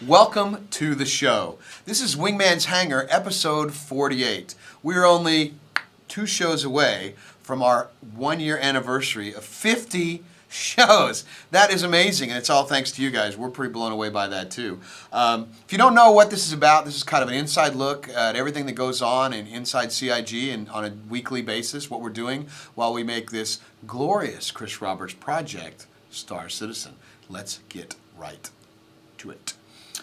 Welcome to the show. This is Wingman's Hangar, episode 48. We're only 2 shows away from our 1-year anniversary of 50 shows. That is amazing, and it's all thanks to you guys. We're pretty blown away by that, too. If you don't know what this is about, this is kind of an inside look at everything that goes on inside CIG and on a weekly basis, what we're doing while we make this glorious Chris Roberts project, Star Citizen. Let's get right to it.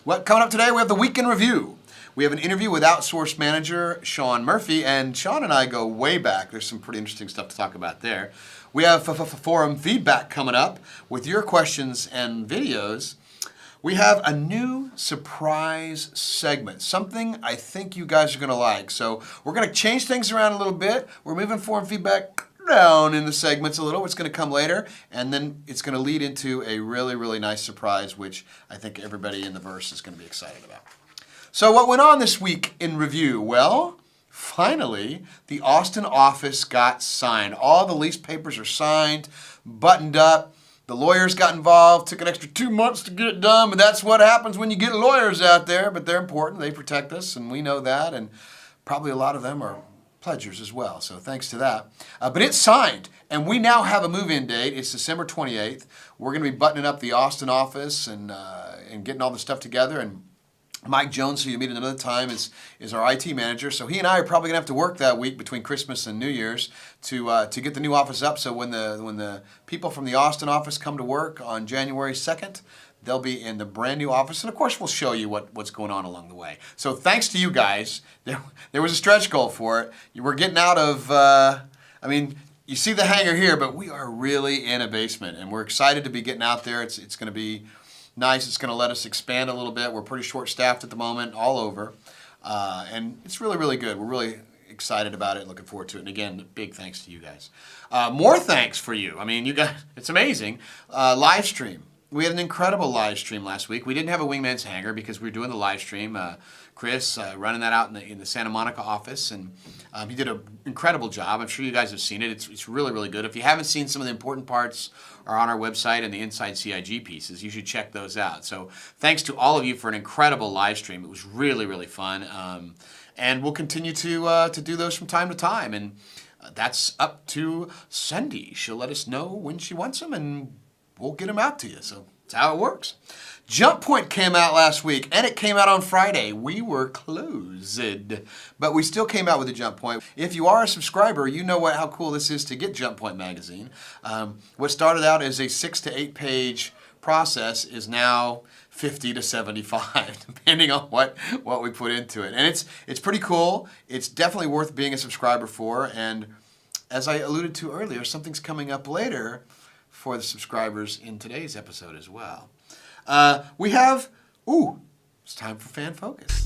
Well, coming up today, we have the Week in Review. We have an interview with Outsource Manager Sean Murphy, and Sean and I go way back. There's some pretty interesting stuff to talk about there. We have forum feedback coming up with your questions and videos. We have a new surprise segment, something I think you guys are going to like. So we're going to change things around a little bit. We're moving forum feedback down in the segments a little. It's going to come later, and then it's going to lead into a really, really nice surprise, which I think everybody in the verse is going to be excited about. So what went on this week in review? Well, finally, the Austin office got signed. All the lease papers are signed, buttoned up. The lawyers got involved, took an extra 2 months to get it done, but that's what happens when you get lawyers out there. But they're important. They protect us, and we know that, and probably a lot of them are pledgers as well, so thanks to that. But it's signed, and we now have a move-in date. It's December 28th. We're going to be buttoning up the Austin office and getting all the stuff together, and Mike Jones, who you meet another time, is our IT manager. So he and I are probably going to have to work that week between Christmas and New Year's to get the new office up. So when the people from the Austin office come to work on January 2nd, they'll be in the brand new office. And of course, we'll show you what's going on along the way. So thanks to you guys. There was a stretch goal for it. We're getting out of, you see the hangar here, but we are really in a basement. And we're excited to be getting out there. It's going to be nice. It's going to let us expand a little bit. We're pretty short-staffed at the moment, all over. And it's really, really good. We're really excited about it, looking forward to it. And again, big thanks to you guys. More thanks for you. I mean, you guys, it's amazing. Live stream. We had an incredible live stream last week. We didn't have a Wingman's Hangar because we were doing the live stream. Chris running that out in the Santa Monica office, and he did an incredible job. I'm sure you guys have seen it. It's really, really good. If you haven't seen, some of the important parts are on our website and the Inside CIG pieces. You should check those out. So thanks to all of you for an incredible live stream. It was really, really fun. And we'll continue to do those from time to time. And that's up to Sandi. She'll let us know when she wants them, and we'll get them out to you. So that's how it works. Jump Point came out last week, and it came out on Friday. We were closed, but we still came out with a Jump Point. If you are a subscriber, you know how cool this is to get Jump Point magazine. What started out as a 6 to 8 page process is now 50 to 75, depending on what we put into it. And it's pretty cool. It's definitely worth being a subscriber for. And as I alluded to earlier, something's coming up later for the subscribers in today's episode as well. We have, it's time for Fan Focus.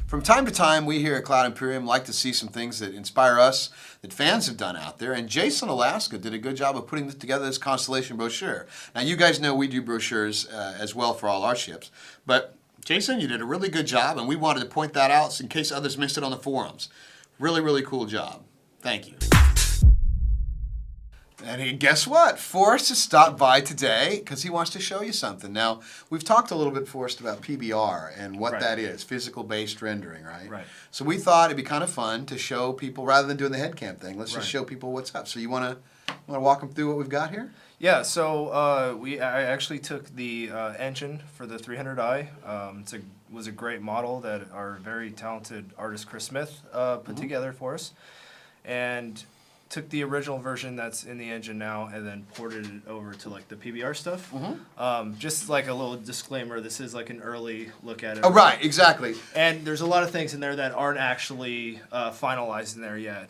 From time to time, we here at Cloud Imperium like to see some things that inspire us, that fans have done out there. And Jason Alaska did a good job of putting together this Constellation brochure. Now, you guys know we do brochures as well for all our ships. But Jason, you did a really good job, and we wanted to point that out in case others missed it on the forums. Really, really cool job. Thank you. And guess what? Forrest has stopped by today because he wants to show you something. Now, we've talked a little bit, Forrest, about PBR and what that is, physical-based rendering, right? Right. So we thought it'd be kind of fun to show people, rather than doing the headcam thing, let's just show people what's up. So you want to walk them through what we've got here? Yeah, so I actually took the engine for the 300i. It was a great model that our very talented artist Chris Smith put together for us. And took the original version that's in the engine now and then ported it over to like the PBR stuff. Just like a little disclaimer, this is like an early look at it. Oh, right, exactly. And there's a lot of things in there that aren't actually finalized in there yet.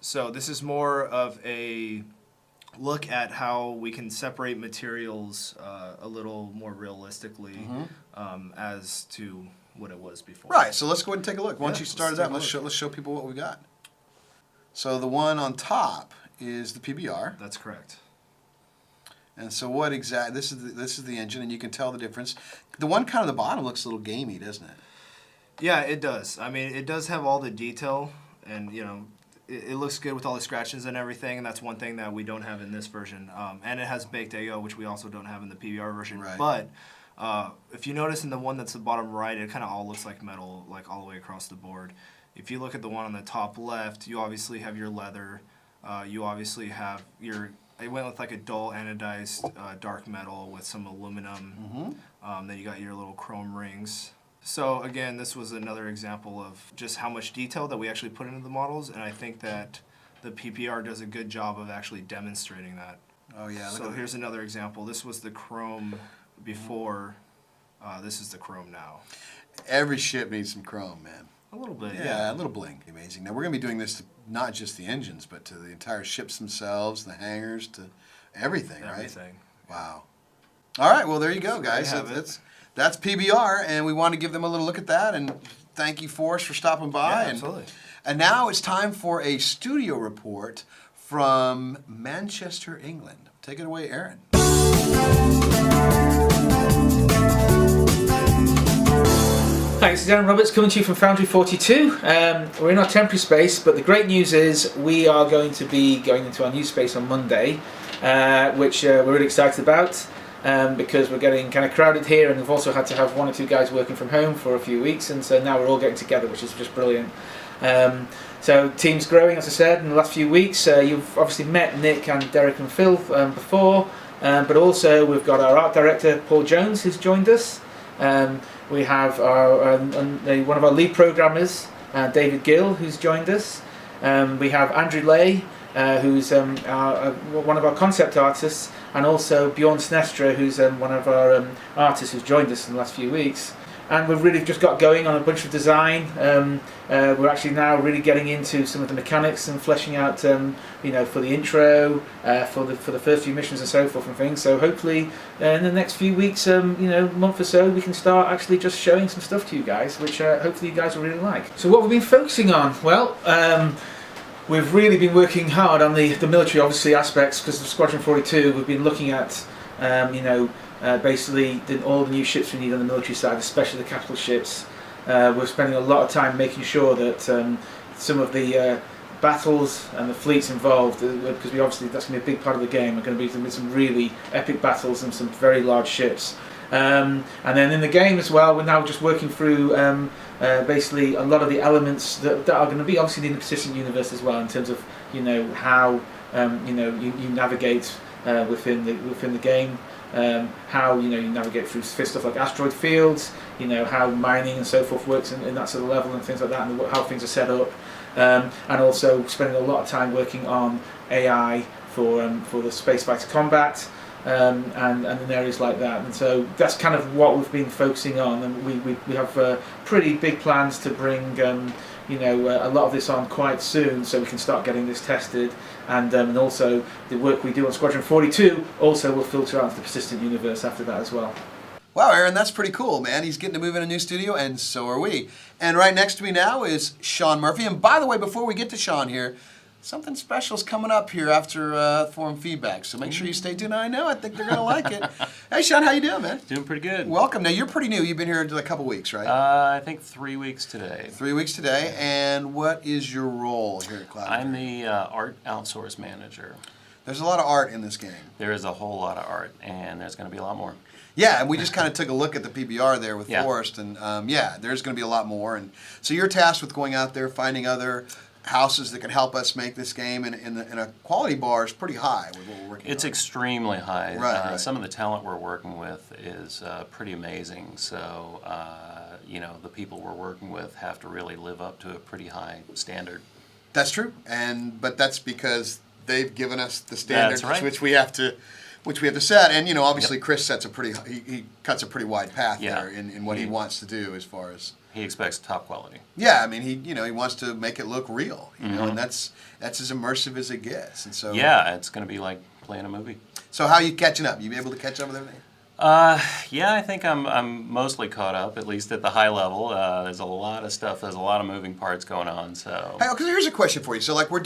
So this is more of a look at how we can separate materials a little more realistically as to what it was before. Right, so let's go ahead and take a look. Once you started that, let's show people what we got. So the one on top is the PBR. That's correct. And so what exactly? This is the engine, and you can tell the difference. The one kind of the bottom looks a little gamey, doesn't it? Yeah, it does. I mean, it does have all the detail, and you know, it looks good with all the scratches and everything, and that's one thing that we don't have in this version. And it has baked AO, which we also don't have in the PBR version. Right. But if you notice in the one that's the bottom right, it kind of all looks like metal, like all the way across the board. If you look at the one on the top left, you obviously have your leather. You obviously have your... I went with like a dull anodized dark metal with some aluminum. Then you got your little chrome rings. So again, this was another example of just how much detail that we actually put into the models, and I think that the PPR does a good job of actually demonstrating that. Oh yeah. So here's another example. This was the chrome before. This is the chrome now. Every ship needs some chrome, man. A little bit, Yeah, a little bling. Amazing. Now, we're going to be doing this to not just the engines, but to the entire ships themselves, the hangars, to everything, right? Everything. Wow. All right, well, there you go, So guys. there you have it. That's PBR, and we want to give them a little look at that, and thank you, Forrest, for stopping by. Yeah, absolutely. And now it's time for a studio report from Manchester, England. Take it away, Aaron. Hi, this is Aaron Roberts coming to you from Foundry 42. We're in our temporary space, but the great news is we are going to be going into our new space on Monday, which we're really excited about because we're getting kind of crowded here, and we've also had to have one or two guys working from home for a few weeks, and so now we're all getting together, which is just brilliant. So team's growing, as I said, in the last few weeks. You've obviously met Nick and Derek and Phil before, but also we've got our art director, Paul Jones, who's joined us. We have one of our lead programmers, David Gill, who's joined us. We have Andrew Lay, who's one of our concept artists, and also Bjorn Snestra, who's one of our artists who's joined us in the last few weeks. And we've really just got going on a bunch of design. We're actually now really getting into some of the mechanics and fleshing out, for the intro, for the first few missions and so forth and things. So hopefully, in the next few weeks, month or so, we can start actually just showing some stuff to you guys, which hopefully you guys will really like. So what we've been focusing on, well, we've really been working hard on the military, obviously, aspects, because of Squadron 42. We've been looking at, basically all the new ships we need on the military side, especially the capital ships. We're spending a lot of time making sure that some of the battles and the fleets involved, because that's going to be a big part of the game, are going to be some really epic battles and some very large ships. And then in the game as well, we're now just working through basically a lot of the elements that are going to be obviously in the persistent universe as well, in terms of how you navigate within the game. How you navigate through stuff like asteroid fields, how mining and so forth works in that sort of level and things like that, and how things are set up, and also spending a lot of time working on AI for the spaceflight combat, and in areas like that. And so that's kind of what we've been focusing on, and we have pretty big plans to bring a lot of this on quite soon, so we can start getting this tested, and also the work we do on Squadron 42 also will filter out to the persistent universe after that as well. Wow, Aaron, that's pretty cool, man. He's getting to move in a new studio, and so are we. And right next to me now is Sean Murphy. And by the way, before we get to Sean here, something special is coming up here after forum feedback, so make sure you stay tuned. I think they're going to like it. Hey, Sean, how you doing, man? Doing pretty good. Welcome. Now, you're pretty new. You've been here a couple weeks, right? I think 3 weeks today. 3 weeks today. And what is your role here at Cloud? I'm the Art Outsource Manager. There's a lot of art in this game. There is a whole lot of art, and there's going to be a lot more. Yeah, and we just kind of took a look at the PBR there with Yeah. Forrest, and there's going to be a lot more. And so you're tasked with going out there, finding other houses that can help us make this game, and a quality bar is pretty high with what we're working on. It's extremely high. Right. Some of the talent we're working with is pretty amazing. So, the people we're working with have to really live up to a pretty high standard. That's true, but that's because they've given us the standards, That's right. which we have to set. And obviously, Yep. Chris sets he cuts a pretty wide path Yeah. there in what he wants to do as far as. He expects top quality. Yeah, I mean he wants to make it look real, and that's as immersive as it gets. And so Yeah, it's going to be like playing a movie. So how are you catching up? You be able to catch up with everything? Yeah, I think I'm mostly caught up, at least at the high level. There's a lot of stuff. There's a lot of moving parts going on. So. Hey, okay, here's a question for you. So like we're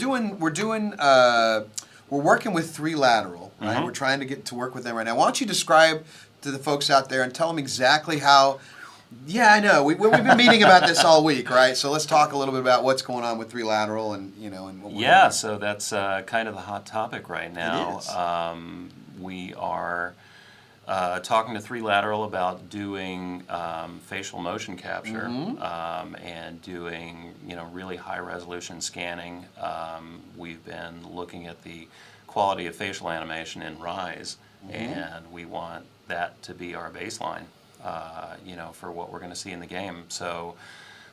working with 3 Lateral, right? Mm-hmm. We're trying to get to work with them right now. Why don't you describe to the folks out there and tell them exactly how Yeah, I know. We've been meeting about this all week, right? So let's talk a little bit about what's going on with 3 Lateral and, and what we're doing. So that's kind of the hot topic right now. It is. We are talking to 3 Lateral about doing facial motion capture and doing, really high resolution scanning. We've been looking at the quality of facial animation in Rise, and we want that to be our baseline. For what we're going to see in the game. So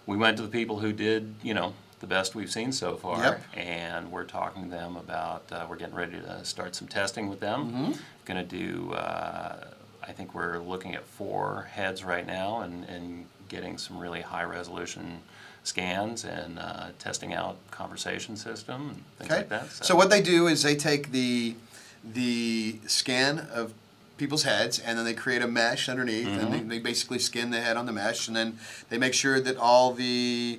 we went to the people who did, the best we've seen so far, and we're talking to them about, we're getting ready to start some testing with them. Going to do, I think we're looking at 4 heads right now and getting some really high resolution scans and testing out conversation system and things like that. So what they do is they take the scan of people's heads, and then they create a mesh underneath, and they basically skin the head on the mesh, and then they make sure that all the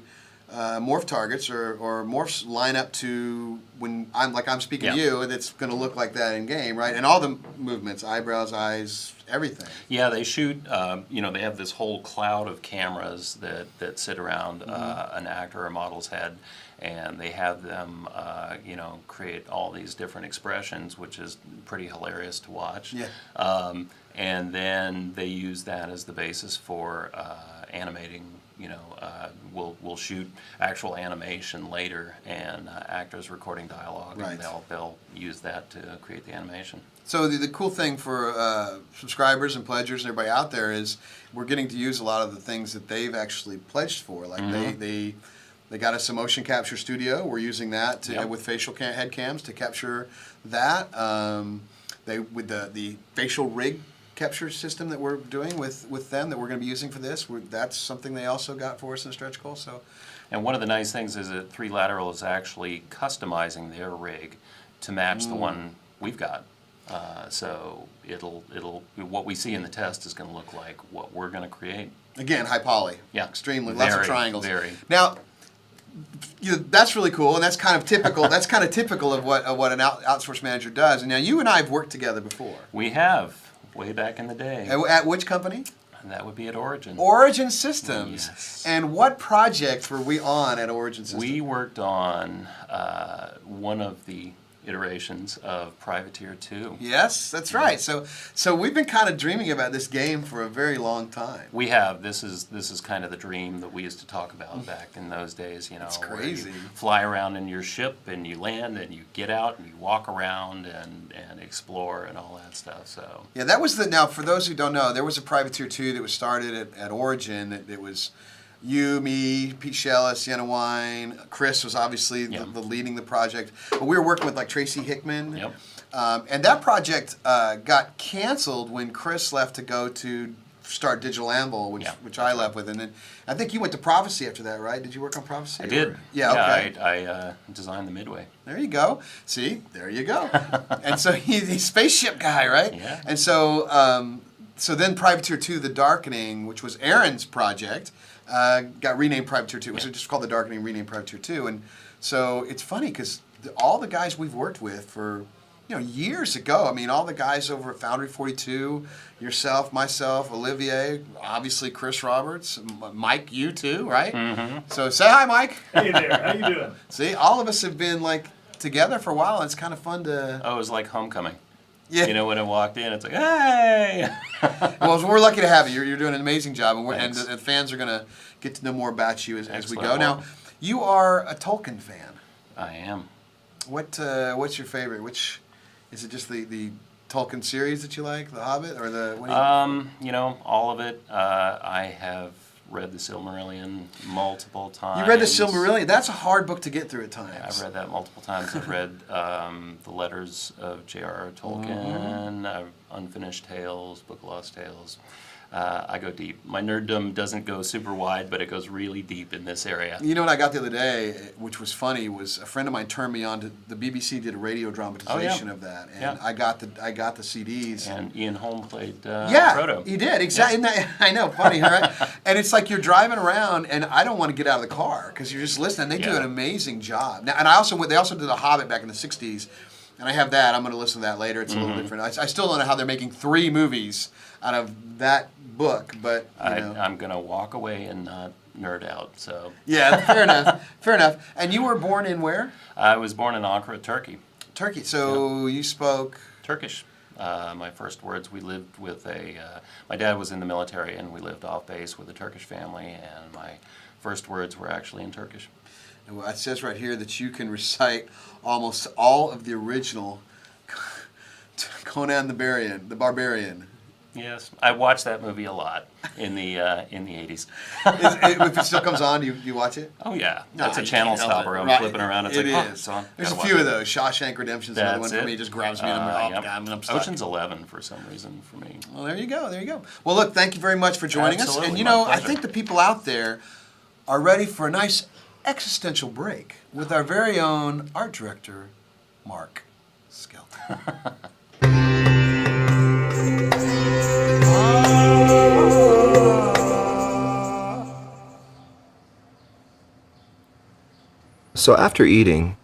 morph targets or morphs line up to when I'm speaking to you, that's going to look like that in game, right? And all the movements, eyebrows, eyes, everything. Yeah, they shoot. They have this whole cloud of cameras that sit around an actor or model's head, and they have them, create all these different expressions, which is pretty hilarious to watch. Yeah. And then they use that as the basis for animating. We'll shoot actual animation later, and actors recording dialogue, and they'll use that to create the animation. So the cool thing for subscribers and pledgers and everybody out there is we're getting to use a lot of the things that they've actually pledged for. Like they got us a motion capture studio. We're using that to, with facial head cams to capture that. With the facial rig capture system that we're doing with them that we're going to be using for this. That's something they also got for us in stretch goal. So, and one of the nice things is that 3 Lateral is actually customizing their rig to match the one we've got. So it'll what we see in the test is going to look like what we're going to create. Again, high poly. Yeah, extremely lots of triangles. Very. Now, that's really cool, and that's kind of typical. That's kind of typical of what an outsource manager does. And now you and I have worked together before. We have. Way back in the day. At which company? And that would be at Origin. Origin Systems. Yes. And what project were we on at Origin Systems? We worked on one of the iterations of Privateer 2. Yes, that's right. So we've been kind of dreaming about this game for a very long time. We have. This is kind of the dream that we used to talk about back in those days. It's crazy. Where you fly around in your ship and you land and you get out and you walk around and explore and all that stuff. So yeah, that was now for those who don't know, there was a Privateer 2 that was started at Origin. It was you, me, Pete Shellis, Sienna Wine, Chris was obviously the leading the project. But we were working with like Tracy Hickman. Yep. And that project got canceled when Chris left to go to start Digital Anvil, which I left with. And then I think you went to Prophecy after that, right? Did you work on Prophecy? I did. Yeah, okay. I designed the Midway. There you go. See, there you go. And so he's a spaceship guy, right? Yeah. And so so then Privateer 2, The Darkening, which was Aaron's project, got renamed Privateer 2. It was just called The Darkening, renamed Privateer 2. And so it's funny because all the guys we've worked with for years ago. I mean, all the guys over at Foundry 42, yourself, myself, Olivier, obviously Chris Roberts, Mike, you too, right? Mm-hmm. So say hi, Mike. Hey there, how you doing? See, all of us have been together for a while, and it's kind of fun to. Oh, it was like homecoming. Yeah. When I walked in, it's like, hey! Well, we're lucky to have you. You're doing an amazing job, and the fans are going to get to know more about you as we go. Now, you are a Tolkien fan. I am. What's your favorite? Which is it? Just the Tolkien series that you like, The Hobbit, or the? What do you all of it. I have read the Silmarillion multiple times. You read the Silmarillion? That's a hard book to get through at times. Yeah, I've read that multiple times. I've read the letters of J.R.R. Tolkien, Unfinished Tales, Book of Lost Tales. I go deep. My nerddom doesn't go super wide, but it goes really deep in this area. You know what I got the other day, which was funny, was a friend of mine turned me on to the BBC did a radio dramatization of that, and I got the CDs. And Ian Holm played Frodo. Frodo. He did exactly. Yeah. I know, funny, right? And it's like you're driving around, and I don't want to get out of the car because you're just listening. They do an amazing job. Now, and they also did The Hobbit back in the '60s. And I have that. I'm going to listen to that later. It's a little different. I still don't know how they're making 3 movies out of that book, but you know. I'm going to walk away and not nerd out. So Yeah, fair enough. Fair enough. And you were born in where? I was born in Ankara, Turkey. Turkey. So you spoke Turkish. My first words, we lived with my dad was in the military and we lived off base with a Turkish family, and my first words were actually in Turkish. Well, it says right here that you can recite almost all of the original Conan the Barbarian. Yes, I watched that movie a lot in the 80s. If it still comes on, do you watch it? Oh yeah, No, that's a you channel can't help stopper. it. I'm Right. flipping around. It's It like, is. it's on. There's a Gotta few watch of it. those. Shawshank Redemption's another one That's for me. it. It just grabs me and I'm like, Yep. I'm stuck. Ocean's 11 for some reason for me. Well, there you go. There you go. Well, look, thank you very much for joining us. Absolutely, And you my know, I pleasure. think the people out there are ready for a nice existential break with our very own art director, Mark Skelton. So after eating,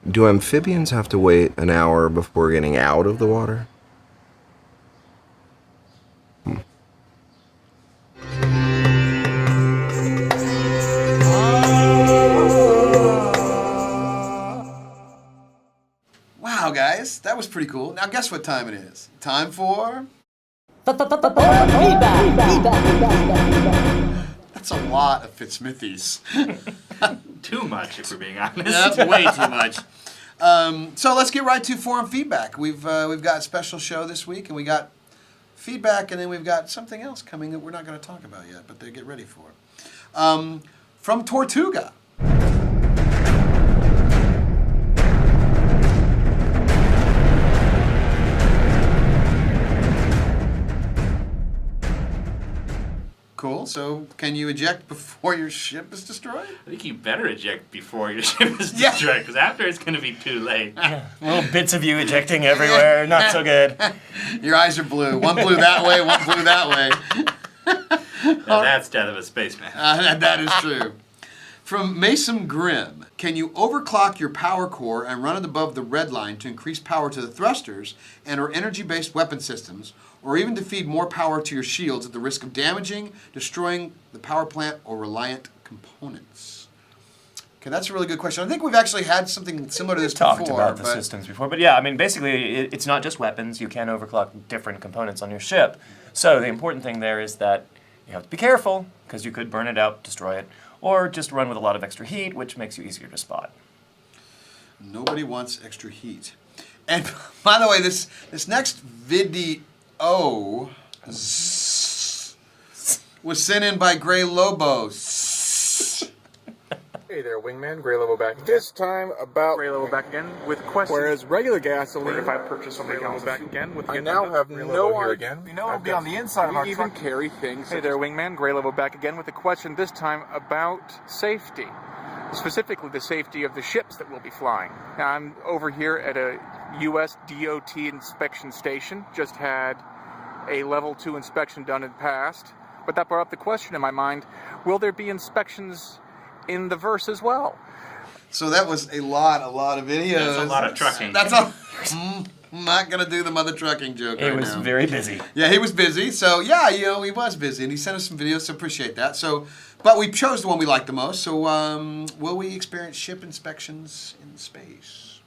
do amphibians have to wait an hour before getting out of the water? Wow, guys, that was pretty cool. Now, guess what time it is? Time for... That's a lot of Fitzsmithies. Too much, if we're being honest. That's way too much. So let's get right to forum feedback. We've got a special show this week, and we got feedback, and then we've got something else coming that we're not going to talk about yet, but they get ready for. From Tortuga. Cool. So, can you eject before your ship is destroyed? I think you better eject before your ship is Yeah. destroyed, because after it's going to be too late. Little bits of you ejecting everywhere, not so good. Your eyes are blue. One blue that way, one blue that way. Now that's death of a spaceman. That is true. From Mason Grimm, can you overclock your power core and run it above the red line to increase power to the thrusters and or energy-based weapon systems, or even to feed more power to your shields at the risk of damaging, destroying the power plant or reliant components? Okay, that's a really good question. I think we've actually had something similar to this Talked before. about the but- systems before, but yeah, I mean, basically, it's not just weapons. You can overclock different components on your ship. So the important thing there is that you have to be careful, because you could burn it out, destroy it, or just run with a lot of extra heat, which makes you easier to spot. Nobody wants extra heat. And by the way, this next video was sent in by Gray Lobo. Hey there, Wingman. Gray Level back. This time about Gray Level back again with questions. whereas regular gasoline, If I purchase something Gray Level else back again with I the now have Gray no Level here idea. again. You know, it'll be on the inside of our even truck. Carry things. Hey there, Wingman. Gray Level back again with a question, this time about safety. Specifically the safety of the ships that we'll be flying. Now, I'm over here at a U.S. DOT inspection station. Just had a level 2 inspection done and passed. But that brought up the question in my mind, will there be inspections in the verse as well? So that was a lot of videos. That's a lot of trucking. That's all. I'm not going to do the mother trucking joke It right was now. very busy. Yeah, he was busy. So, yeah, you know, he was busy. And he sent us some videos, so appreciate that. So, but we chose the one we liked the most. So, will we experience ship inspections in space?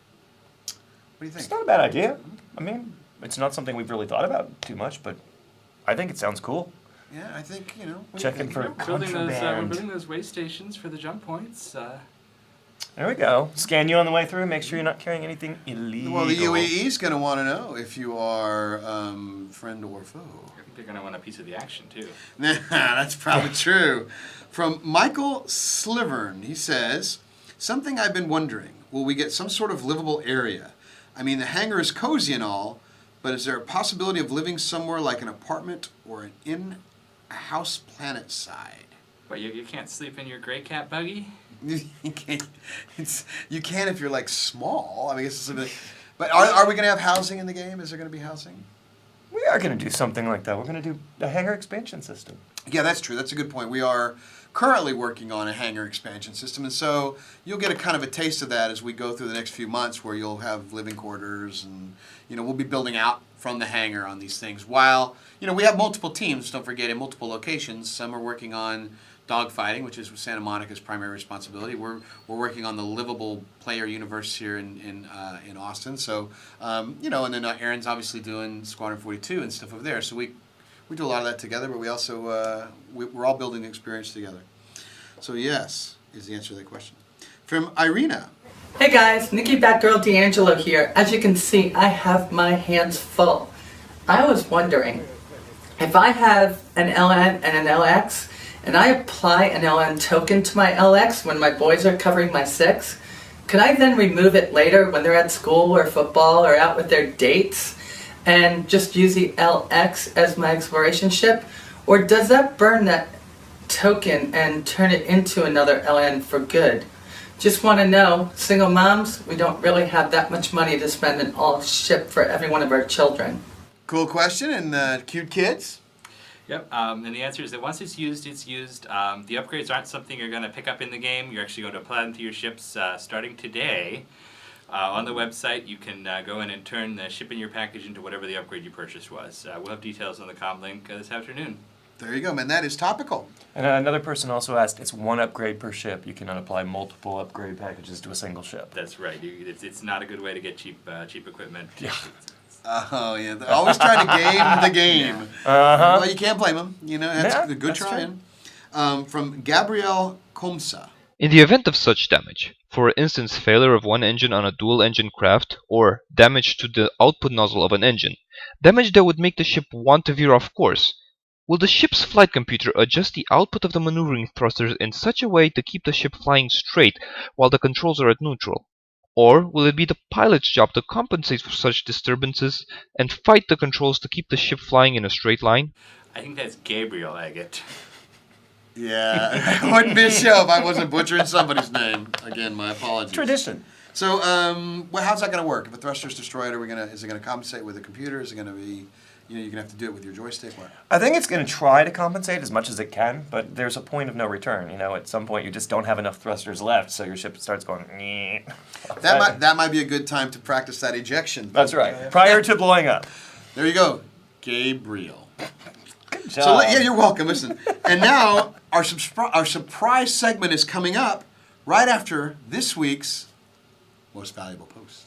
What do you think? It's not a bad idea. I mean, it's not something we've really thought about too much, but I think it sounds cool. Yeah, I think, you know. what do you Checking think? for We're building contraband. those way stations for the jump points. There we go. Scan you on the way through. Make sure you're not carrying anything illegal. Well, the UAE is going to want to know if you are friend or foe. I think they're going to want a piece of the action, too. That's probably true. From Michael Slivern, he says, something I've been wondering, will we get some sort of livable area? I mean, the hangar is cozy and all, but is there a possibility of living somewhere like an apartment or in a house planet side? But you can't sleep in your gray cat buggy? You can't. You can if you're like small. I mean, it's something. But are we going to have housing in the game? Is there going to be housing? We are going to do something like that. We're going to do a hangar expansion system. Yeah, that's true. That's a good point. We are currently working on a hangar expansion system, and so you'll get a kind of a taste of that as we go through the next few months, where you'll have living quarters, and we'll be building out from the hangar on these things. While we have multiple teams, don't forget, in multiple locations. Some are working on dogfighting, which is Santa Monica's primary responsibility. We're working on the livable player universe here in Austin. So and then Aaron's obviously doing Squadron 42 and stuff over there. So we do a lot of that together, but we also we're all building the experience together. So yes is the answer to that question. From Irina. Hey guys, Nikki Batgirl D'Angelo here. As you can see, I have my hands full. I was wondering, if I have an LN and an LX, and I apply an LN token to my LX when my boys are covering my 6, could I then remove it later when they're at school or football or out with their dates and just use the LX as my exploration ship? Or does that burn that token and turn it into another LN for good? Just want to know, single moms, we don't really have that much money to spend an all ship for every one of our children. Cool question, and cute kids? Yep, and the answer is that once it's used, it's used. The upgrades aren't something you're going to pick up in the game. You're actually going to apply them to your ships starting today. On the website, you can go in and turn the ship in your package into whatever the upgrade you purchased was. We'll have details on the comm link this afternoon. There you go, man. That is topical. And another person also asked, it's 1 upgrade per ship. You cannot apply multiple upgrade packages to a single ship. That's right. It's not a good way to get cheap equipment. Yeah. Oh, yeah. They're always trying to game the game. Uh-huh. Well, you can't blame them. That's Yeah, a good that's trying. From Gabrielle Comsa. In the event of such damage, for instance failure of one engine on a dual-engine craft, or damage to the output nozzle of an engine, damage that would make the ship want to veer off course, will the ship's flight computer adjust the output of the maneuvering thrusters in such a way to keep the ship flying straight while the controls are at neutral? Or will it be the pilot's job to compensate for such disturbances and fight the controls to keep the ship flying in a straight line? I think that's Gabriel Agate. Yeah, it wouldn't be a show if I wasn't butchering somebody's name. Again, my apologies. Tradition. So, how's that going to work? If a thruster's destroyed, is it going to compensate with a computer? Is it going to be, you're going to have to do it with your joystick? What? I think it's going to try to compensate as much as it can, but there's a point of no return. At some point you just don't have enough thrusters left, so your ship starts going. That might be a good time to practice that ejection. That's right. Prior to blowing up. There you go, Gabriel. Good job. So yeah, you're welcome. Listen, and now our surprise segment is coming up right after this week's Most Valuable Post.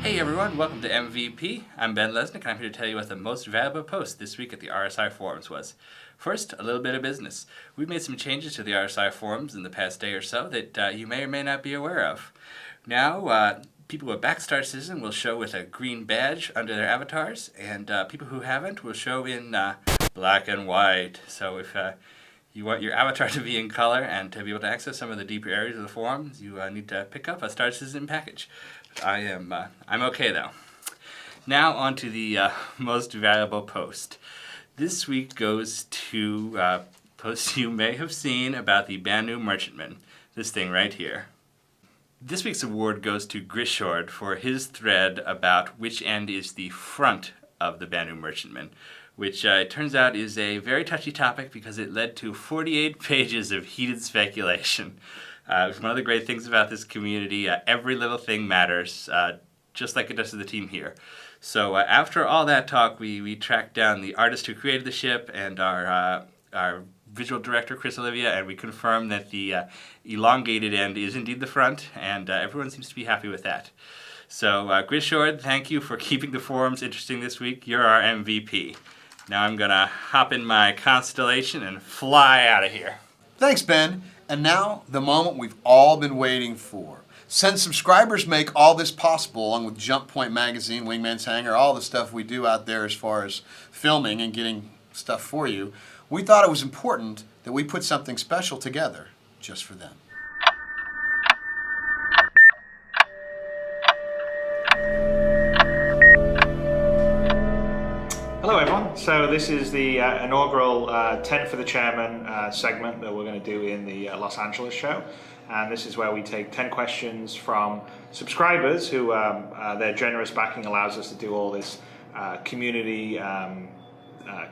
Hey everyone, welcome to MVP. I'm Ben Lesnick, and I'm here to tell you what the most valuable post this week at the RSI forums was. First, a little bit of business. We've made some changes to the RSI forums in the past day or so that you may or may not be aware of. Now, people with Backstar Citizen will show with a green badge under their avatars, and people who haven't will show in black and white. So if you want your avatar to be in color and to be able to access some of the deeper areas of the forums, you need to pick up a Star Citizen package. I'm okay though. Now on to the most valuable post. This week goes to posts you may have seen about the Banu Merchantman. This thing right here. This week's award goes to Grishord for his thread about which end is the front of the Banu Merchantman, which it turns out is a very touchy topic because it led to 48 pages of heated speculation. One of the great things about this community, every little thing matters, just like it does to the team here. So after all that talk, we tracked down the artist who created the ship and our visual director, Chris Olivia, and we confirmed that the elongated end is indeed the front, and everyone seems to be happy with that. So Grishord, thank you for keeping the forums interesting this week. You're our MVP. Now I'm going to hop in my Constellation and fly out of here. Thanks, Ben. And now, the moment we've all been waiting for. Since subscribers make all this possible, along with Jump Point Magazine, Wingman's Hangar, all the stuff we do out there as far as filming and getting stuff for you, we thought it was important that we put something special together just for them. Hello everyone, so this is the inaugural 10 for the Chairman segment that we're going to do in the Los Angeles show. and this is where we take 10 questions from subscribers who their generous backing allows us to do all this community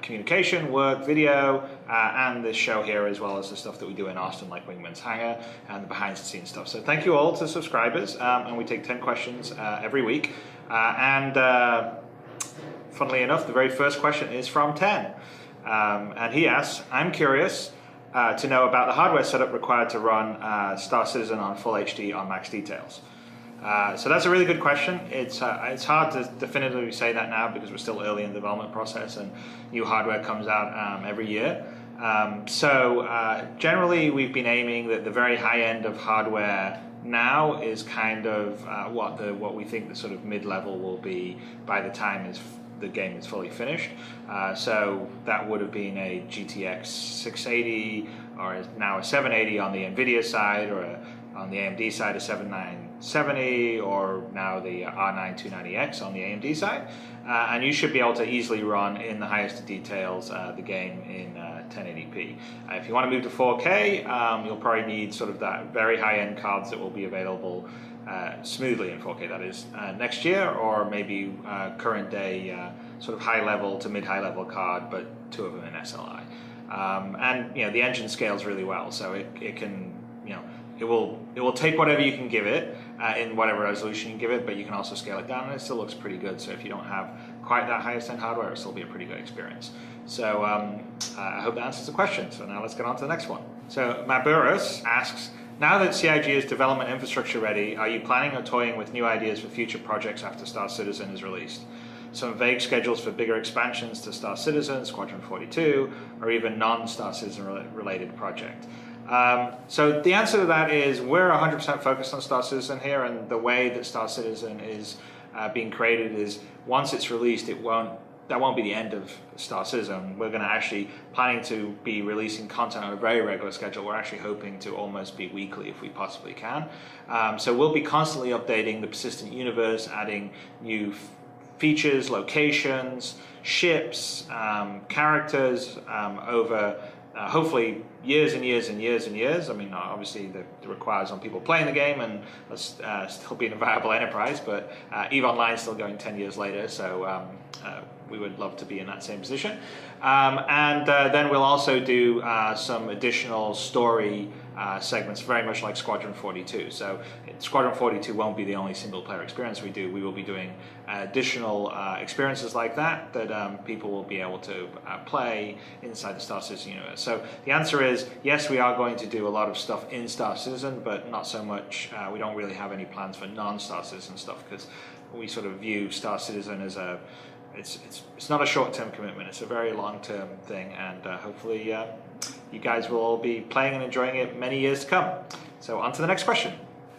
communication, work, video, and this show here, as well as the stuff that we do in Austin, like Wingman's Hangar, and the behind-the-scenes stuff. So thank you all to subscribers, and we take 10 questions every week. Funnily enough, the very first question is from 10. And he asks, I'm curious to know about the hardware setup required to run Star Citizen on full HD on max details. So that's a really good question. It's hard to definitively say that now because we're still early in the development process and new hardware comes out every year. Generally we've been aiming that the very high end of hardware now is kind of what we think the sort of mid-level will be by the time the game is fully finished. So that would have been a GTX 680 or now a 780 on the NVIDIA side, or on the AMD side a 7970, or now the R9 290X on the AMD side. And you should be able to easily run in the highest of details the game in 1080p. If you want to move to 4K, you'll probably need sort of that very high-end cards that will be available smoothly in 4K, that is, next year, or maybe current day sort of high-level to mid-high level card, but 2 of them in SLI. And the engine scales really well, so it can, it will take whatever you can give it in whatever resolution you give it, but you can also scale it down and it still looks pretty good. So if you don't have quite that highest end hardware, it'll still be a pretty good experience. So I hope that answers the question. So now let's get on to the next one. So Maburus asks, now that CIG is development infrastructure ready, are you planning or toying with new ideas for future projects after Star Citizen is released? Some vague schedules for bigger expansions to Star Citizen, Squadron 42, or even non-Star Citizen related project. So the answer to that is we're 100% focused on Star Citizen here, and the way that Star Citizen is being created is once it's released, that won't be the end of Star Citizen. We're going to actually planning to be releasing content on a very regular schedule. We're actually hoping to almost be weekly if we possibly can. So we'll be constantly updating the persistent universe, adding new features, locations, ships, characters over hopefully years and years and years and years. I mean, obviously that requires on people playing the game and still being a viable enterprise, but EVE Online is still going 10 years later, so we would love to be in that same position. Then we'll also do some additional story segments, very much like Squadron 42. So Squadron 42 won't be the only single player experience we do. We will be doing additional experiences like that people will be able to play inside the Star Citizen universe. So the answer is yes, we are going to do a lot of stuff in Star Citizen, but not so much, we don't really have any plans for non-Star Citizen stuff, because we sort of view Star Citizen as it's not a short-term commitment, it's a very long-term thing, and hopefully you guys will all be playing and enjoying it many years to come. So on to the next question.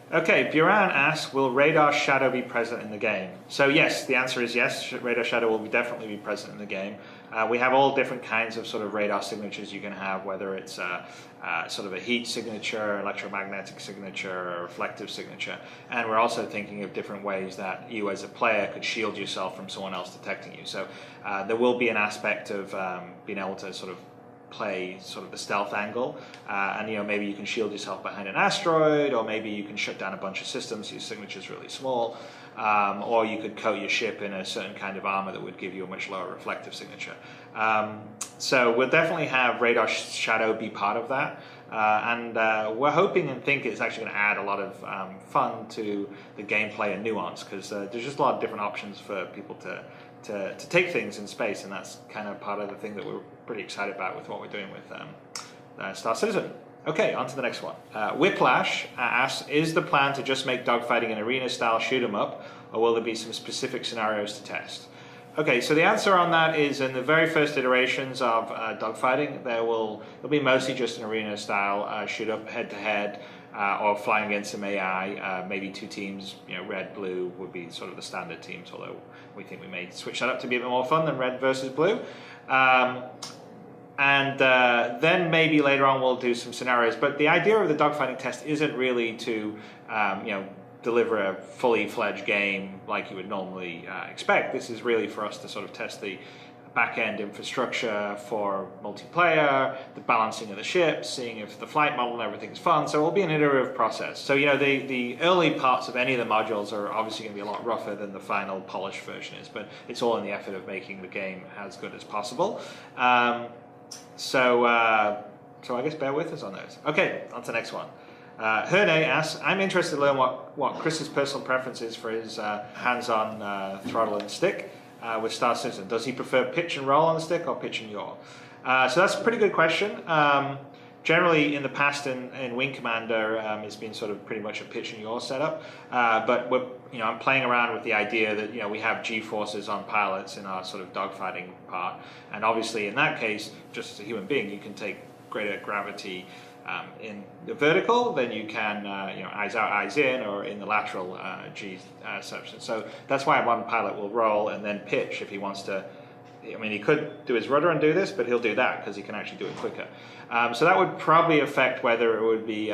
Okay, Buran asks, will Radar Shadow be present in the game? So yes, the answer is yes, Radar Shadow will definitely be present in the game. We have all different kinds of sort of radar signatures you can have, whether it's sort of a heat signature, electromagnetic signature, or reflective signature. And we're also thinking of different ways that you as a player could shield yourself from someone else detecting you. So there will be an aspect of being able to sort of play sort of the stealth angle, and maybe you can shield yourself behind an asteroid, or maybe you can shut down a bunch of systems so your signature is really small, or you could coat your ship in a certain kind of armor that would give you a much lower reflective signature. So we'll definitely have Radar Shadow be part of that, and we're hoping and think it's actually going to add a lot of fun to the gameplay and nuance, because there's just a lot of different options for people to take things in space, and that's kind of part of the thing that we're pretty excited about with what we're doing with Star Citizen. Okay, on to the next one. Whiplash asks, is the plan to just make dogfighting an arena-style shoot-'em-up, or will there be some specific scenarios to test? Okay, so the answer on that is in the very first iterations of dogfighting, there'll be mostly just an arena-style shoot-up, head-to-head, or flying against some AI, maybe 2 teams, red, blue would be sort of the standard teams, although we think we may switch that up to be a bit more fun than red versus blue. Then maybe later on we'll do some scenarios, but the idea of the dogfighting test isn't really to, deliver a fully fledged game like you would normally expect. This is really for us to sort of test the back-end infrastructure for multiplayer, the balancing of the ships, seeing if the flight model and everything's fun. So it will be an iterative process. So, you know, the early parts of any of the modules are obviously going to be a lot rougher than the final polished version is, but it's all in the effort of making the game as good as possible. So I guess bear with us on those. Okay, on to the next one. Herne asks, I'm interested to learn what Chris's personal preference is for his hands-on throttle and stick with Star Citizen. Does he prefer pitch and roll on the stick or pitch and yaw? So that's a pretty good question. Generally, in the past in Wing Commander, it's been sort of pretty much a pitch and yaw setup. But I'm playing around with the idea that we have G-forces on pilots in our sort of dogfighting part, and obviously in that case, just as a human being, you can take greater gravity in the vertical than you can, eyes out, eyes in, or in the lateral G section. So that's why one pilot will roll and then pitch if he wants to. I mean, he could do his rudder and do this, but he'll do that because he can actually do it quicker. So that would probably affect whether it would be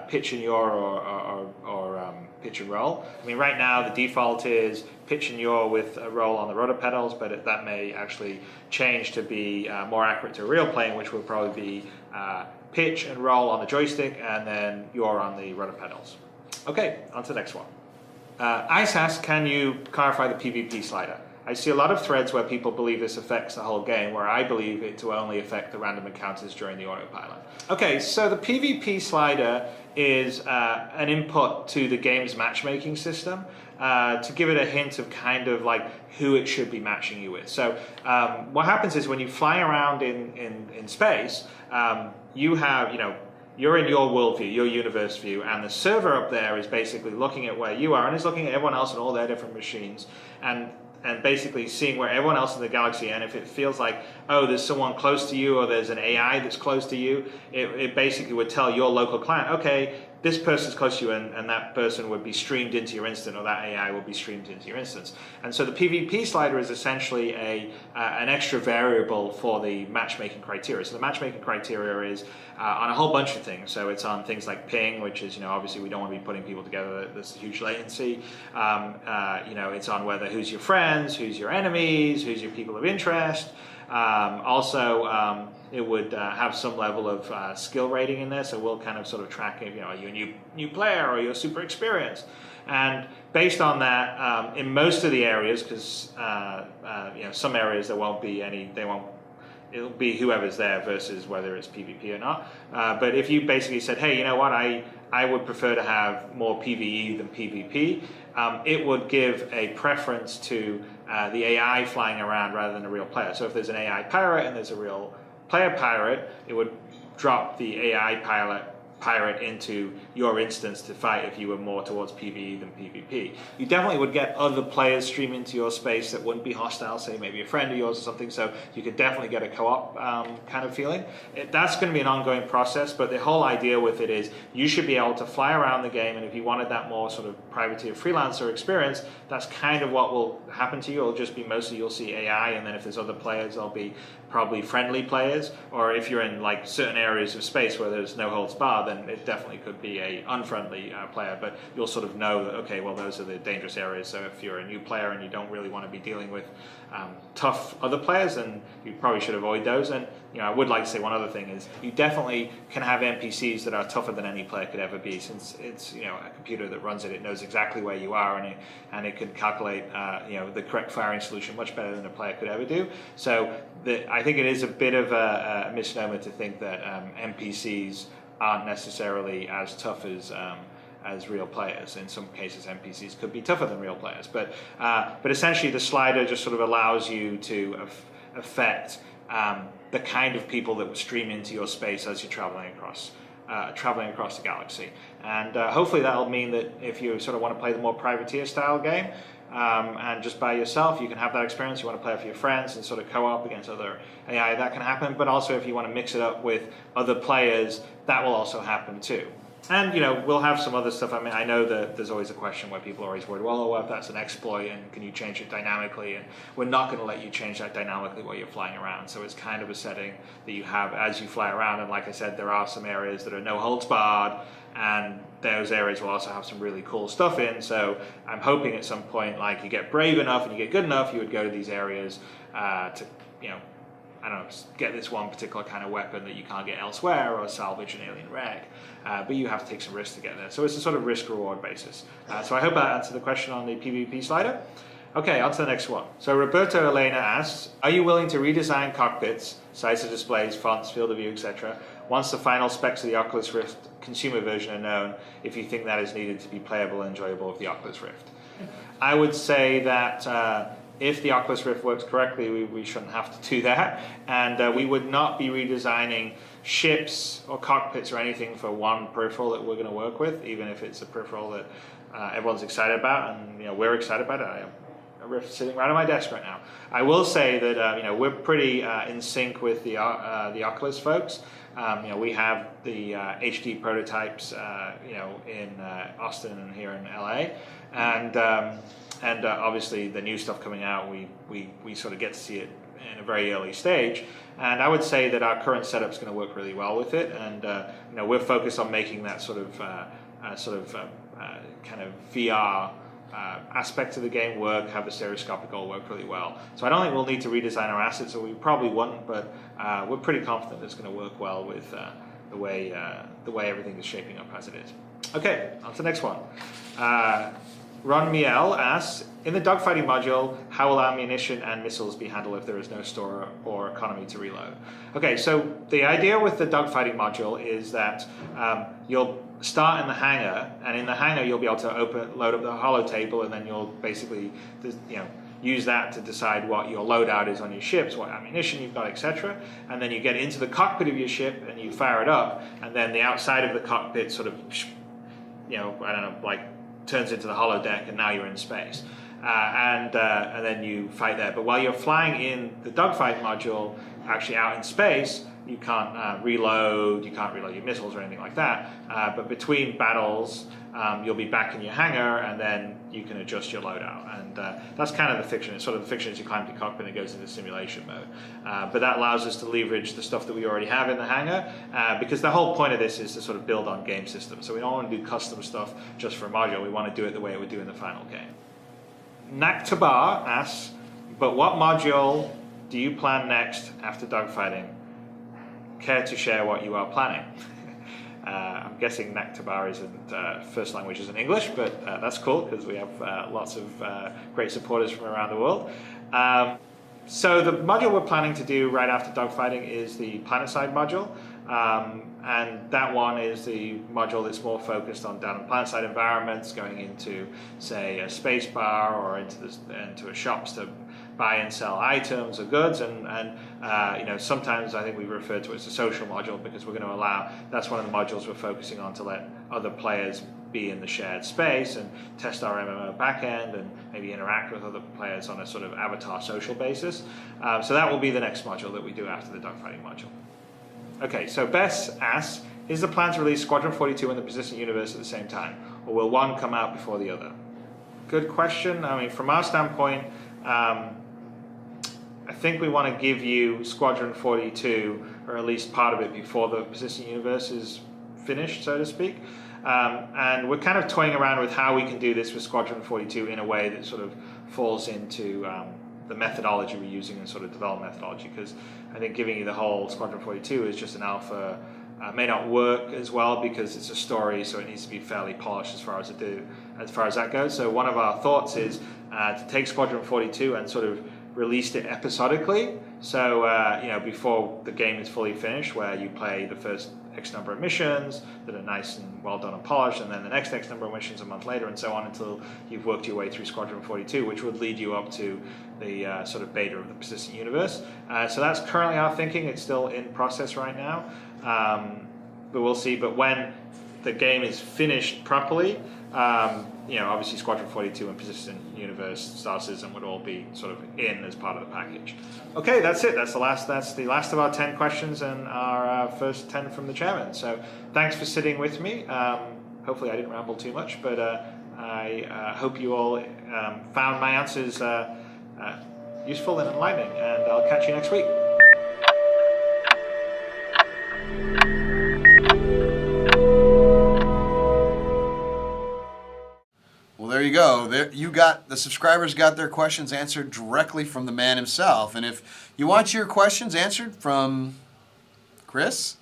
pitch and yaw or pitch and roll. I mean, right now the default is pitch and yaw with a roll on the rudder pedals, but that may actually change to be more accurate to real playing, which will probably be pitch and roll on the joystick and then yaw on the rudder pedals. Okay, on to the next one. Ice asks, can you clarify the PvP slider? I see a lot of threads where people believe this affects the whole game, where I believe it to only affect the random encounters during the autopilot. Okay, so the PvP slider is an input to the game's matchmaking system to give it a hint of kind of like who it should be matching you with. So what happens is when you fly around in space, you have, you're in your worldview, your universe view, and the server up there is basically looking at where you are and is looking at everyone else and all their different machines and basically seeing where everyone else in the galaxy, and if it feels like, oh, there's someone close to you or there's an AI that's close to you, it basically would tell your local client, okay, this person's close to you and that person would be streamed into your instance, or that AI will be streamed into your instance. And so the PvP slider is essentially an extra variable for the matchmaking criteria. So the matchmaking criteria is on a whole bunch of things. So it's on things like ping, which is, obviously we don't want to be putting people together. There's a huge latency. It's on whether who's your friends, who's your enemies, who's your people of interest. It would have some level of skill rating in there, so we'll kind of sort of track if are you a new player or you're super experienced. And based on that, in most of the areas, because some areas there won't be any, it'll be whoever's there versus whether it's PvP or not. But if you basically said, hey, you know what, I would prefer to have more PvE than PvP, it would give a preference to the AI flying around rather than a real player. So if there's an AI pirate and there's a real player pirate, it would drop the AI pirate into your instance to fight if you were more towards PvE than PvP. You definitely would get other players stream into your space that wouldn't be hostile, say maybe a friend of yours or something, so you could definitely get a co-op kind of feeling. That's going to be an ongoing process, but the whole idea with it is you should be able to fly around the game, and if you wanted that more sort of privateer freelancer experience, that's kind of what will happen to you. It'll just be mostly you'll see AI, and then if there's other players, they'll be probably friendly players, or if you're in like certain areas of space where there's no holds barred, then it definitely could be a unfriendly player, but you'll sort of know that, okay, well, those are the dangerous areas, so if you're a new player and you don't really want to be dealing with tough other players, then you probably should avoid those. And I would like to say one other thing is you definitely can have NPCs that are tougher than any player could ever be, since it's a computer that runs it knows exactly where you are, and it can calculate the correct firing solution much better than a player could ever do. So I think it is a bit of a misnomer to think that NPCs aren't necessarily as tough as real players. In some cases, NPCs could be tougher than real players, but essentially the slider just sort of allows you to affect the kind of people that would stream into your space as you're traveling across the galaxy. And hopefully that'll mean that if you sort of want to play the more privateer style game and just by yourself, you can have that experience. You want to play with your friends and sort of co-op against other AI, that can happen. But also if you want to mix it up with other players, that will also happen too. And we'll have some other stuff. I mean, I know that there's always a question where people are always worried, well, what if that's an exploit and can you change it dynamically? And we're not going to let you change that dynamically while you're flying around. So it's kind of a setting that you have as you fly around. And like I said, there are some areas that are no holds barred, and those areas will also have some really cool stuff in. So I'm hoping at some point, like, you get brave enough and you get good enough, you would go to these areas to, you know, I don't know, get this one particular kind of weapon that you can't get elsewhere, or salvage an alien wreck. But you have to take some risks to get there. So it's a sort of risk-reward basis. So I hope that answered the question on the PvP slider. Okay, on to the next one. So Roberto Elena asks, are you willing to redesign cockpits, size of displays, fonts, field of view, etc., once the final specs of the Oculus Rift consumer version are known, if you think that is needed to be playable and enjoyable with the Oculus Rift? I would say that if the Oculus Rift works correctly, we shouldn't have to do that, and we would not be redesigning ships or cockpits or anything for one peripheral that we're going to work with, even if it's a peripheral that everyone's excited about, and, you know, we're excited about it. I have a Rift sitting right on my desk right now. I will say that you know, we're pretty in sync with the Oculus folks. You know, we have the HD prototypes, you know, in Austin and here in LA, and obviously the new stuff coming out, we sort of get to see it in a very early stage. And I would say that our current setup is going to work really well with it, and you know, we're focused on making that sort of kind of VR aspect of the game work, have the stereoscopic all work really well. So I don't think we'll need to redesign our assets, or we probably wouldn't, but we're pretty confident it's going to work well with the way everything is shaping up as it is. Okay, on to the next one. Ron Miel asks, in the dogfighting module, how will ammunition and missiles be handled if there is no store or economy to reload? Okay, so the idea with the dogfighting module is that you'll start in the hangar, and in the hangar you'll be able to load up the holo table, and then you'll basically, you know, use that to decide what your loadout is on your ships, what ammunition you've got, etc. And then you get into the cockpit of your ship and you fire it up, and then the outside of the cockpit sort of, you know, I don't know, like turns into the holodeck, and now you're in space. And then you fight there. But while you're flying in the dogfight module, actually out in space, you can't reload your missiles or anything like that. But between battles, you'll be back in your hangar, and then you can adjust your loadout. And that's kind of the fiction. It's sort of the fiction as you climb the cockpit and it goes into simulation mode. But that allows us to leverage the stuff that we already have in the hangar, because the whole point of this is to sort of build on game systems. So we don't want to do custom stuff just for a module. We want to do it the way it would do in the final game. Naktabar asks, but what module do you plan next after dogfighting? Care to share what you are planning? I'm guessing Naktabar isn't first language isn't English, but that's cool because we have lots of great supporters from around the world. So the module we're planning to do right after dogfighting is the planetside module, and that one is the module that's more focused on down in planetside environments, going into, say, a space bar or into a shops to buy and sell items or goods, and you know, sometimes I think we refer to it as a social module, because we're going to allow, that's one of the modules we're focusing on, to let other players be in the shared space and test our MMO backend and maybe interact with other players on a sort of avatar social basis. So that will be the next module that we do after the dogfighting module. Okay, so Bess asks, is the plan to release Squadron 42 and the Persistent Universe at the same time, or will one come out before the other? Good question. I mean, from our standpoint, I think we want to give you Squadron 42, or at least part of it, before the Persistent Universe is finished, so to speak. And we're kind of toying around with how we can do this with Squadron 42 in a way that sort of falls into the methodology we're using and sort of development methodology, because I think giving you the whole Squadron 42 is just an alpha may not work as well, because it's a story, so it needs to be fairly polished as far as that goes. So one of our thoughts is to take Squadron 42 and sort of released it episodically, so you know, before the game is fully finished, where you play the first X number of missions that are nice and well done and polished, and then the next X number of missions a month later, and so on, until you've worked your way through Squadron 42, which would lead you up to the sort of beta of the Persistent Universe. So that's currently our thinking. It's still in process right now, but we'll see. But when the game is finished properly, you know, obviously Squadron 42 and Persistent Universe Star Citizen would all be sort of in as part of the package. Okay, that's it. That's the last of our 10 questions and our first 10 from the chairman. So thanks for sitting with me. Hopefully I didn't ramble too much, but I hope you all found my answers useful and enlightening, and I'll catch you next week. go. The subscribers got their questions answered directly from the man himself. And if you want your questions answered from Chris,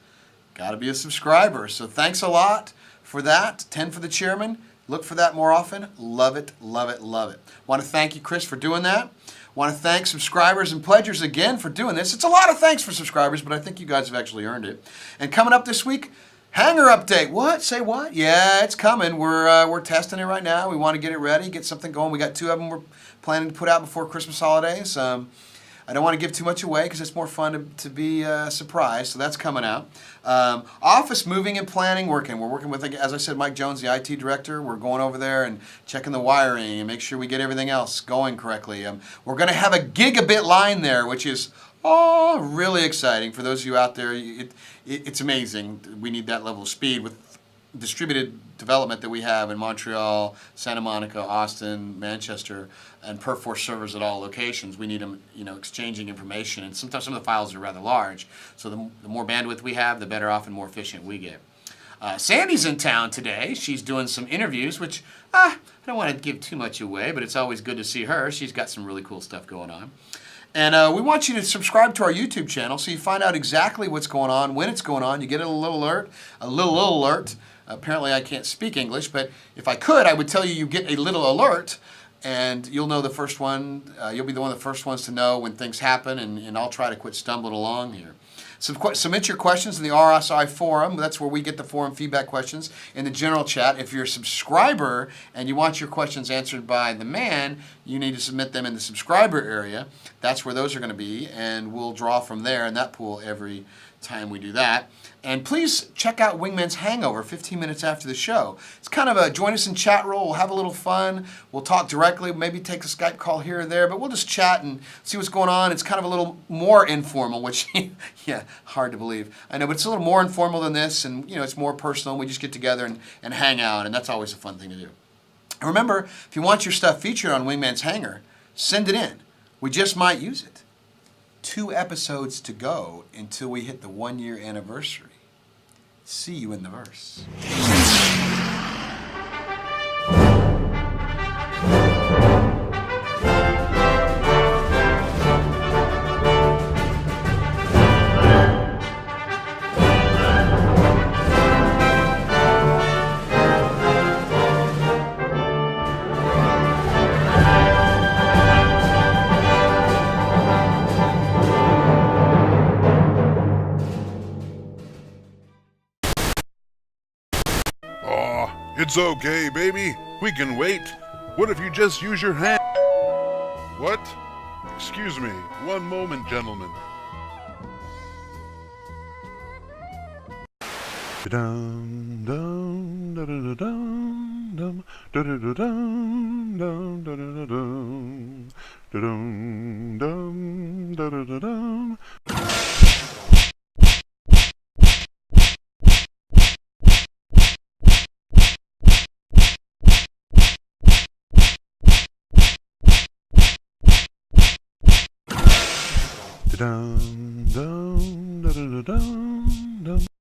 got to be a subscriber. So thanks a lot for that. 10 for the chairman. Look for that more often. Love it, love it, love it. Want to thank you, Chris, for doing that. Want to thank subscribers and pledgers again for doing this. It's a lot of thanks for subscribers, but I think you guys have actually earned it. And coming up this week, Hangar update. What? Say what? Yeah, it's coming. We're testing it right now. We want to get it ready, get something going. We got 2 of them we're planning to put out before Christmas holidays. I don't want to give too much away because it's more fun to be surprised. So that's coming out. Office moving and planning working. We're working with, as I said, Mike Jones, the IT director. We're going over there and checking the wiring and make sure we get everything else going correctly. We're going to have a gigabit line there, which is really exciting for those of you out there. It's amazing. We need that level of speed with distributed development that we have in Montreal, Santa Monica, Austin, Manchester, and per force servers at all locations. We need them, exchanging information, and sometimes some of the files are rather large. So the more bandwidth we have, the better off and more efficient we get. Sandi's in town today. She's doing some interviews, which I don't want to give too much away, but it's always good to see her. She's got some really cool stuff going on. And we want you to subscribe to our YouTube channel so you find out exactly what's going on, when it's going on. You get a little alert. Apparently I can't speak English, but if I could, I would tell you get a little alert, and you'll know the first one. You'll be one of the first ones to know when things happen, and I'll try to quit stumbling along here. Submit your questions in the RSI forum. That's where we get the forum feedback questions in the general chat. If you're a subscriber and you want your questions answered by the man, you need to submit them in the subscriber area. That's where those are going to be, and we'll draw from there in that pool every time we do that. And please check out Wingman's Hangover 15 minutes after the show. It's kind of join us in chat roll. We'll have a little fun. We'll talk directly, maybe take a Skype call here or there, but we'll just chat and see what's going on. It's kind of a little more informal, which, yeah, hard to believe. I know, but it's a little more informal than this, and, it's more personal. We just get together and hang out, and that's always a fun thing to do. And remember, if you want your stuff featured on Wingman's Hangar, send it in. We just might use it. 2 episodes to go until we hit the 1-year anniversary. See you in the verse. It's okay, baby. We can wait. What if you just use your hand? What? Excuse me. One moment, gentlemen. Dum dum da da da dum dum da da da dum dum da da da dum dum dum da da da dum. Dum dum da da da dum dum.